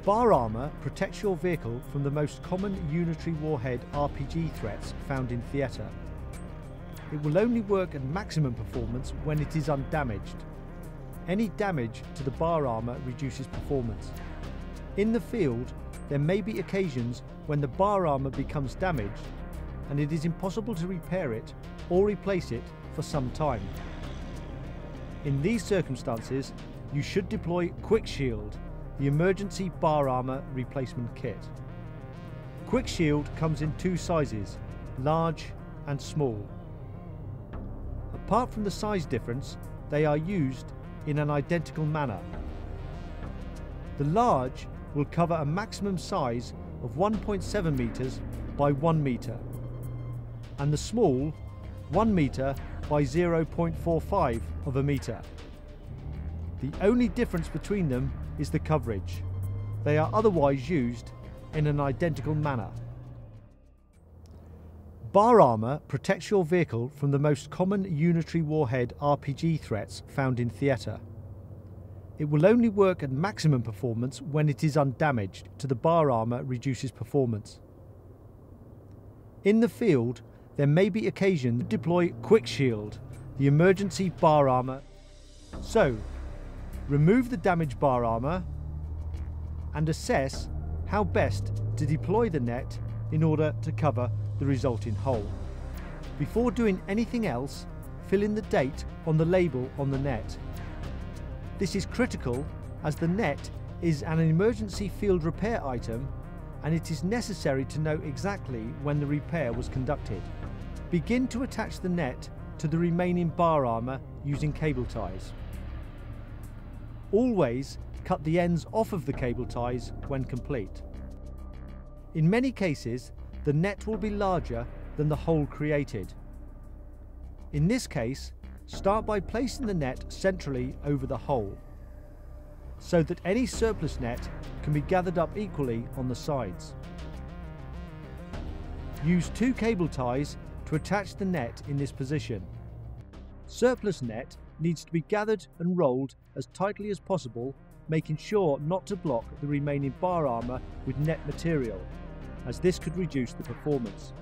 Bar armour protects your vehicle from the most common unitary warhead RPG threats found in theatre. It will only work at maximum performance when it is undamaged. Any damage to the bar armour reduces performance. In the field, there may be occasions when the bar armour becomes damaged and it is impossible to repair it or replace it for some time. In these circumstances, you should deploy QuickShield, the emergency bar armour replacement kit. QuickShield comes in two sizes, large and small. Apart from the size difference, they are used in an identical manner. The large will cover a maximum size of 1.7 meters by 1 meter, and the small 1 meter by 0.45 of a meter. The only difference between them is the coverage. They are otherwise used in an identical manner. Bar armour protects your vehicle from the most common unitary warhead RPG threats found in theatre. It will only work at maximum performance when it is undamaged, to the bar armour reduces performance. In the field, there may be occasion to deploy QuickShield, the emergency bar armour. So, remove the damaged bar armour and assess how best to deploy the net in order to cover the resulting hole. Before doing anything else, fill in the date on the label on the net. This is critical as the net is an emergency field repair item and it is necessary to know exactly when the repair was conducted. Begin to attach the net to the remaining bar armour using cable ties. Always cut the ends off of the cable ties when complete. In many cases, the net will be larger than the hole created. In this case, start by placing the net centrally over the hole, so that any surplus net can be gathered up equally on the sides. Use 2 cable ties to attach the net in this position. Surplus net needs to be gathered and rolled as tightly as possible, making sure not to block the remaining bar armour with net material, as this could reduce the performance.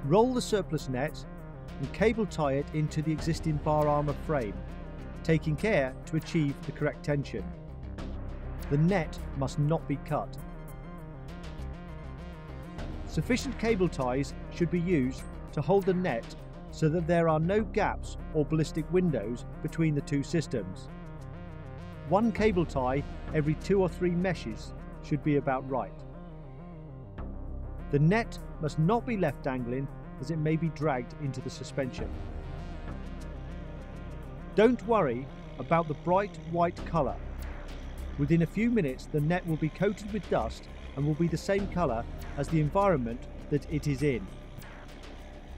Roll the surplus net and cable tie it into the existing bar armour frame, taking care to achieve the correct tension. The net must not be cut. Sufficient cable ties should be used to hold the net so that there are no gaps or ballistic windows between the two systems. 1 cable tie every 2 or 3 meshes should be about right. The net must not be left dangling as it may be dragged into the suspension. Don't worry about the bright white colour. Within a few minutes the net will be coated with dust and will be the same colour as the environment that it is in.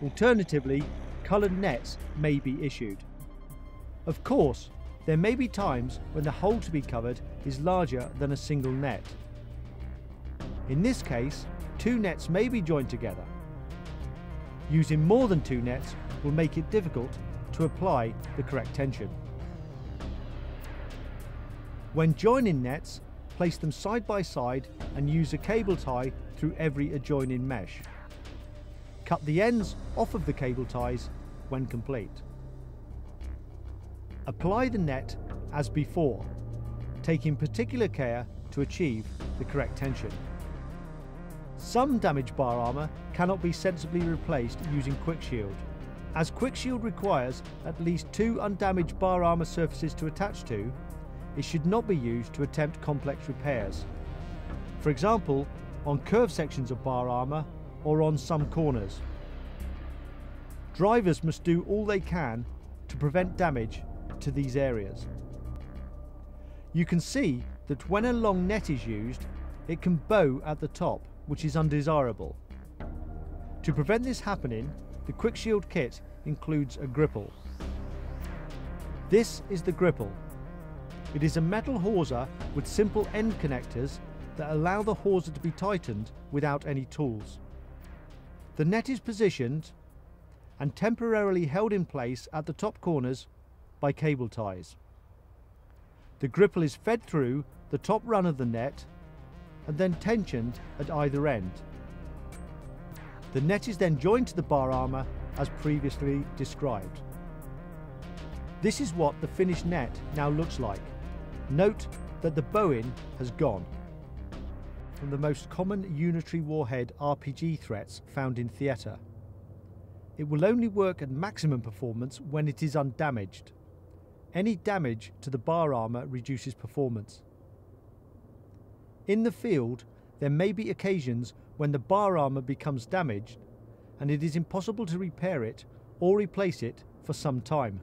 Alternatively, coloured nets may be issued. Of course, there may be times when the hole to be covered is larger than a single net. In this case, 2 nets may be joined together. Using more than 2 nets will make it difficult to apply the correct tension. When joining nets, place them side by side and use a cable tie through every adjoining mesh. Cut the ends off of the cable ties when complete. Apply the net as before, taking particular care to achieve the correct tension. Some damaged bar armour cannot be sensibly replaced using QuickShield. As QuickShield requires at least 2 undamaged bar armour surfaces to attach to, it should not be used to attempt complex repairs. For example, on curved sections of bar armour or on some corners. Drivers must do all they can to prevent damage to these areas. You can see that when a long net is used, it can bow at the top, which is undesirable. To prevent this happening, the QuickShield kit includes a gripple. This is the gripple. It is a metal hawser with simple end connectors that allow the hawser to be tightened without any tools. The net is positioned and temporarily held in place at the top corners by cable ties. The gripple is fed through the top run of the net and then tensioned at either end. The net is then joined to the bar armour as previously described. This is what the finished net now looks like. Note that the bowing has gone. From the most common unitary warhead RPG threats found in theatre. It will only work at maximum performance when it is undamaged. Any damage to the bar armour reduces performance. In the field, there may be occasions when the bar armour becomes damaged and it is impossible to repair it or replace it for some time.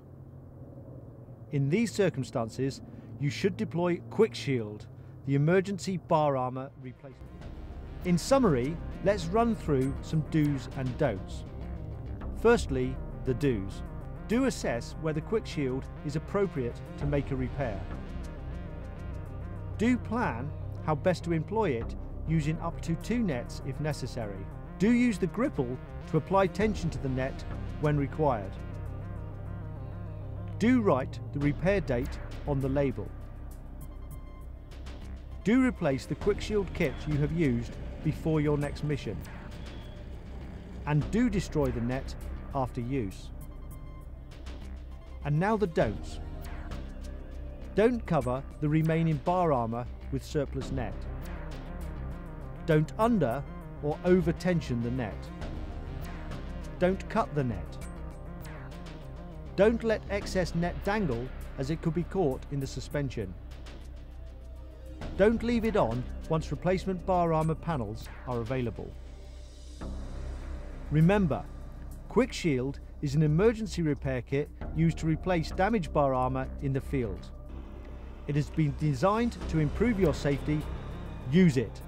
In these circumstances, you should deploy QuickShield, the emergency bar armour replacement. In summary, let's run through some do's and don'ts. Firstly, the do's. Do assess whether QuickShield is appropriate to make a repair. Do plan how best to employ it, using up to 2 nets if necessary. Do use the gripple to apply tension to the net when required. Do write the repair date on the label. Do replace the QuickShield kit you have used before your next mission. And do destroy the net after use. And now the don'ts. Don't cover the remaining bar armour with surplus net. Don't under or over tension the net. Don't cut the net. Don't let excess net dangle as it could be caught in the suspension. Don't leave it on once replacement bar armour panels are available. Remember, QuickShield is an emergency repair kit used to replace damaged bar armour in the field. It has been designed to improve your safety. Use it.